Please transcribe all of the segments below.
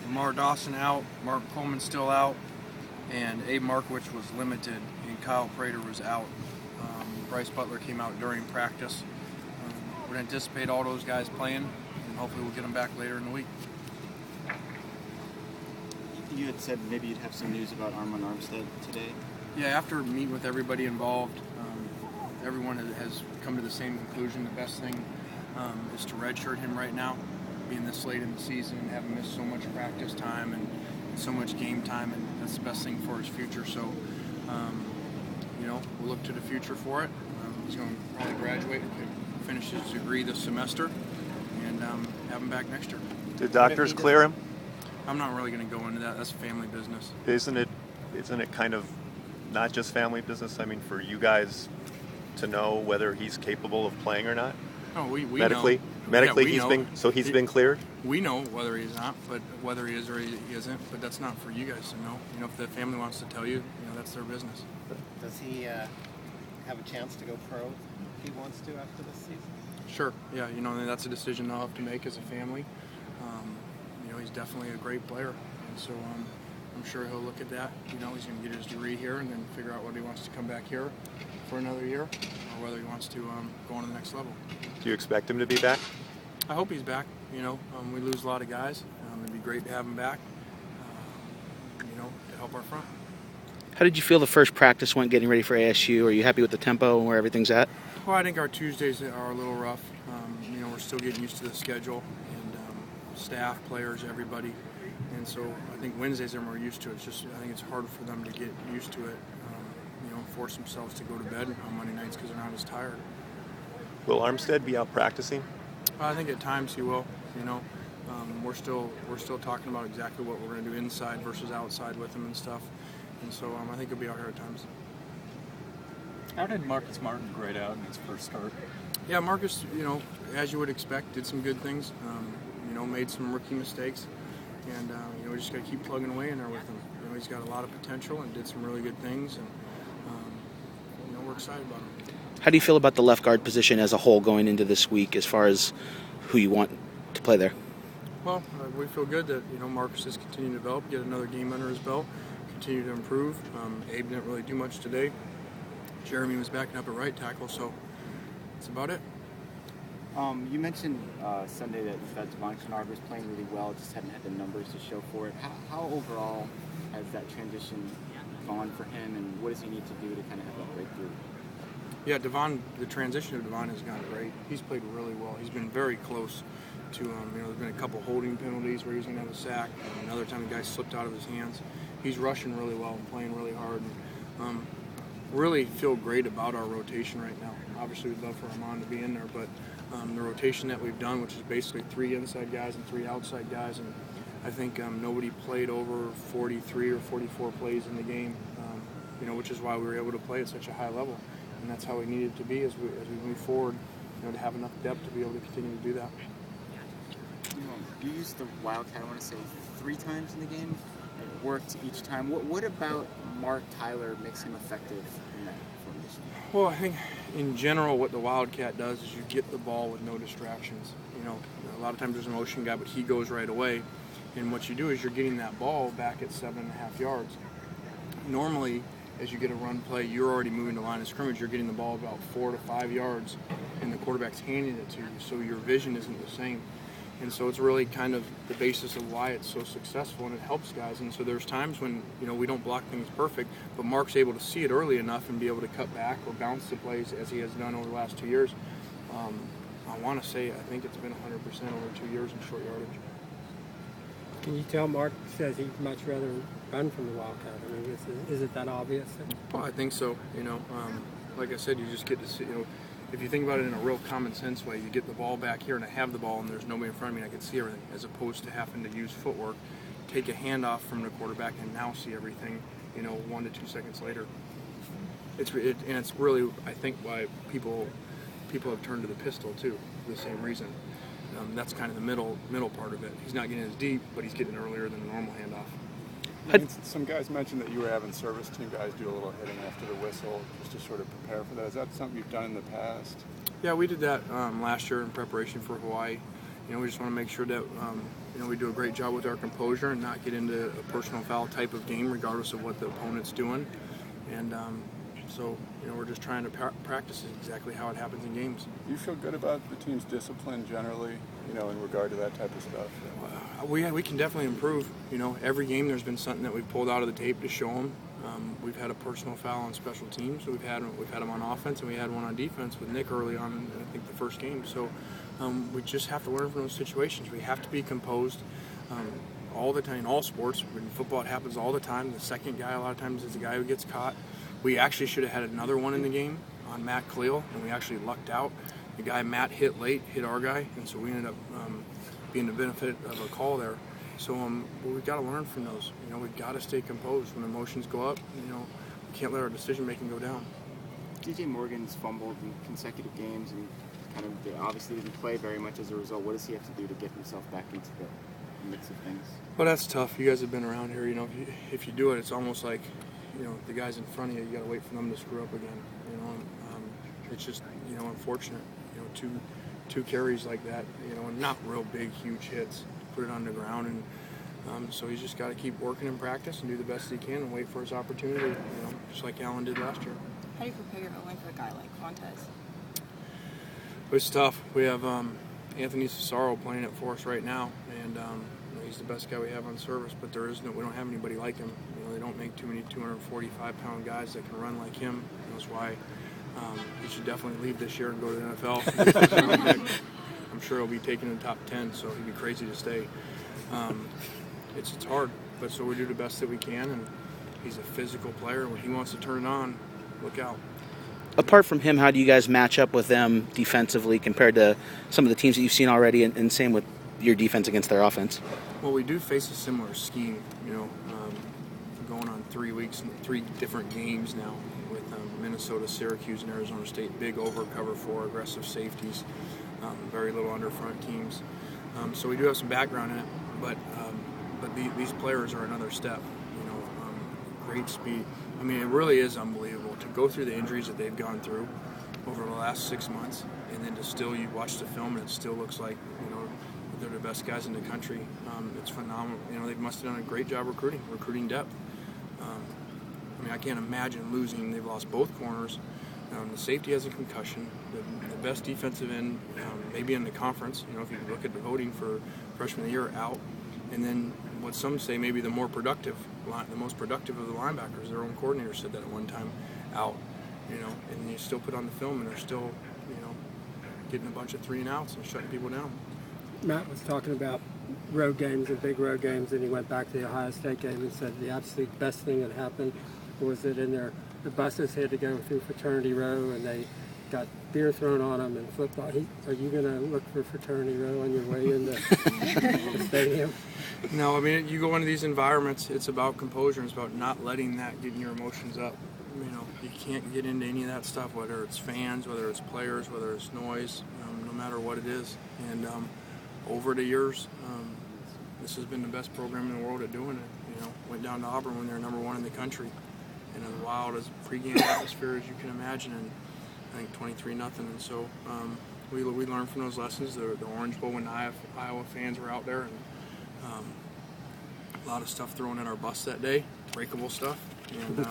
Lamar Dawson out, Mark Coleman still out, and Abe Markowitz was limited, and Kyle Prater was out. Bryce Butler came out during practice. We're going to anticipate all those guys playing, and hopefully we'll get them back later in the week. You had said maybe you'd have some news about Armand Armstead today. Yeah, after meeting with everybody involved, everyone has come to the same conclusion. The best thing is to redshirt him right now, being this late in the season and having missed so much practice time and so much game time, and that's the best thing for his future. So, we'll look to the future for it. He's going to probably graduate, finish his degree this semester, and have him back next year. Did doctors clear him? I'm not really going to go into that. That's family business. Isn't it kind of not just family business? I mean, for you guys to know whether he's capable of playing or not? No, we medically, know. Medically, yeah, he's been cleared? We know whether he's not, but whether he is or he isn't, but that's not for you guys to know. If the family wants to tell you, that's their business. Does he have a chance to go pro if he wants to after this season? Sure, yeah, that's a decision they'll have to make as a family. He's definitely a great player, and so I'm sure he'll look at that. He's going to get his degree here and then figure out whether he wants to come back here for another year or whether he wants to go on to the next level. Do you expect him to be back? I hope he's back. We lose a lot of guys. It'd be great to have him back, to help our front. How did you feel the first practice went getting ready for ASU? Are you happy with the tempo and where everything's at? Well, I think our Tuesdays are a little rough. We're still getting used to the schedule and staff, players, everybody. And so I think Wednesdays are more used to it. I think it's harder for them to get used to it, force themselves to go to bed on Monday nights because they're not as tired. Will Armstead be out practicing? I think at times he will. We're still talking about exactly what we're going to do inside versus outside with him and stuff. And so I think he'll be out here at times. How did Marcus Martin grade out in his first start? Yeah, Marcus, as you would expect, did some good things. Made some rookie mistakes, and we just got to keep plugging away in there with him. He's got a lot of potential and did some really good things, and we're excited about him. How do you feel about the left guard position as a whole going into this week, as far as who you want to play there? Well, we feel good that Marcus is continuing to develop, get another game under his belt, continue to improve. Abe didn't really do much today. Jeremy was backing up at right tackle, so that's about it. You mentioned Sunday that Devon Kennard was playing really well, just hadn't had the numbers to show for it. How overall has that transition gone for him, and what does he need to do to kind of have that breakthrough? Yeah, the transition of Devon has gone great. He's played really well. He's been very close to, there's been a couple holding penalties where he's going to have a sack. Another time the guy slipped out of his hands. He's rushing really well and playing really hard. And, really feel great about our rotation right now. Obviously, we'd love for Armand to be in there, but the rotation that we've done, which is basically 3 inside guys and 3 outside guys, and I think nobody played over 43 or 44 plays in the game, which is why we were able to play at such a high level. And that's how we needed it to be as we move forward, to have enough depth to be able to continue to do that. You used the Wildcat, I want to say, 3 times in the game. It worked each time. What about Mark Tyler makes him effective in that formation? Well, I think in general what the Wildcat does is you get the ball with no distractions. A lot of times there's a motion guy, but he goes right away. And what you do is you're getting that ball back at 7.5 yards. Normally, as you get a run play, you're already moving to line of scrimmage. You're getting the ball about 4 to 5 yards, and the quarterback's handing it to you, so your vision isn't the same. And so it's really kind of the basis of why it's so successful, and it helps guys. And so there's times when, we don't block things perfect, but Mark's able to see it early enough and be able to cut back or bounce the plays as he has done over the last 2 years. I want to say, I think it's been 100% over 2 years in short yardage. Can you tell Mark says he'd much rather run from the Wildcat? I mean, is it that obvious? Well, I think so. Like I said, you just get to see, if you think about it in a real common sense way, you get the ball back here and I have the ball and there's nobody in front of me and I can see everything, as opposed to having to use footwork, take a handoff from the quarterback and now see everything, 1 to 2 seconds later. It's really, I think, why people have turned to the pistol too, for the same reason. That's kind of the middle part of it. He's not getting as deep, but he's getting earlier than a normal handoff. Some guys mentioned that you were having service team guys do a little hitting after the whistle just to sort of prepare for that. Is that something you've done in the past? Yeah, we did that last year in preparation for Hawaii. we just want to make sure that we do a great job with our composure and not get into a personal foul type of game, regardless of what the opponent's doing. And so we're just trying to practice exactly how it happens in games. Do you feel good about the team's discipline generally, in regard to that type of stuff? We can definitely improve. Every game there's been something that we've pulled out of the tape to show them. We've had a personal foul on special teams. We've had them on offense, and we had one on defense with Nick early on in, I think, the first game. So we just have to learn from those situations. We have to be composed all the time in all sports. In football, it happens all the time. The second guy a lot of times is the guy who gets caught. We actually should have had another one in the game on Matt Khalil, and we actually lucked out. The guy Matt hit late, hit our guy, and so we ended up being the benefit of a call there. So we've got to learn from those. We've got to stay composed. When emotions go up, we can't let our decision-making go down. DJ Morgan's fumbled in consecutive games and obviously didn't play very much as a result. What does he have to do to get himself back into the mix of things? Well, that's tough. You guys have been around here. If you do it, it's almost like, the guys in front of you, you got to wait for them to screw up again. It's just, unfortunate. Two carries like that, and not real big, huge hits. Put it on the ground, and so he's just got to keep working in practice and do the best he can and wait for his opportunity, just like Allen did last year. How do you prepare your O-line for a guy like Fontes? It's tough. We have Anthony Cesaro playing it for us right now, and he's the best guy we have on service, but we don't have anybody like him. They don't make too many 245-pound guys that can run like him. That's why he should definitely leave this year and go to the NFL. I'm sure he'll be taken in the top 10, so he'd be crazy to stay. It's hard, but so we do the best that we can, and he's a physical player. When he wants to turn it on, look out. Apart from him, how do you guys match up with them defensively compared to some of the teams that you've seen already, and same with your defense against their offense? Well, we do face a similar scheme, going on 3 weeks, 3 different games now with Minnesota, Syracuse, and Arizona State. Big over cover 4, aggressive safeties, very little under front teams. So we do have some background in it, but these players are another step. Great speed. I mean, it really is unbelievable to go through the injuries that they've gone through over the last 6 months, and then you watch the film and it still looks like they're the best guys in the country. It's phenomenal. They must have done a great job recruiting depth. I can't imagine losing. They've lost both corners. The safety has a concussion. The best defensive end, maybe in the conference. If you look at the voting for freshman of the year, out. And then what some say maybe the most productive of the linebackers. Their own coordinator said that at one time, out. And you still put on the film, and they're still, getting a bunch of 3 and outs and shutting people down. Matt was talking about road games and big road games, and he went back to the Ohio State game and said the absolute best thing that happened was that the buses had to go through Fraternity Row, and they got beer thrown on them and football. Are you going to look for Fraternity Row on your way into the stadium? No, you go into these environments, it's about composure. It's about not letting that get your emotions up. You can't get into any of that stuff, whether it's fans, whether it's players, whether it's noise, no matter what it is. And over the years, this has been the best program in the world at doing it. Went down to Auburn when they're number 1 in the country, in as wild as pregame atmosphere as you can imagine, and I think 23-0. And so we learned from those lessons. The Orange Bowl when Iowa fans were out there, and a lot of stuff thrown in our bus that day, breakable stuff, and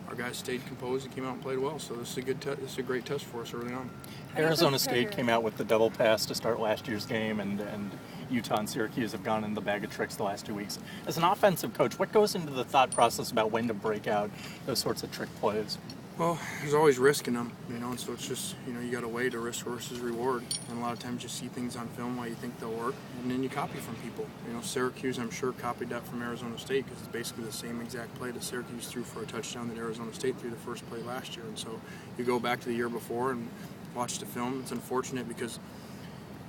our guys stayed composed and came out and played well. So this is a great test for us early on. Arizona State came out with the double pass to start last year's game, and Utah and Syracuse have gone in the bag of tricks the last 2 weeks. As an offensive coach, what goes into the thought process about when to break out those sorts of trick plays? Well, there's always risk in them, and so it's just, you got to weigh the risk versus reward. And a lot of times you see things on film while you think they'll work, and then you copy from people. Syracuse, I'm sure, copied that from Arizona State because it's basically the same exact play that Syracuse threw for a touchdown that Arizona State threw the first play last year. And so you go back to the year before and watch the film. It's unfortunate because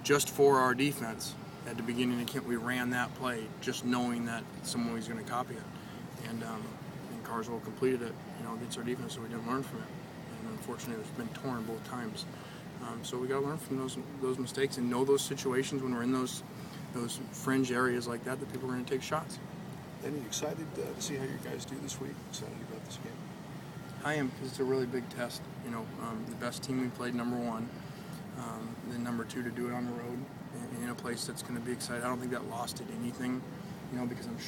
just for our defense, at the beginning of the camp, we ran that play just knowing that someone was going to copy it. And Carswell completed it, against our defense, so we didn't learn from it. And unfortunately, it's been torn both times. So we got to learn from those mistakes and know those situations when we're in those fringe areas like that people are going to take shots. And are you excited to see how your guys do this week? Excited about this game? I am, because it's a really big test. The best team we played, number 1, then number 2 to do it on the road, in a place that's going to be excited. I don't think that lost it anything, because I'm sure.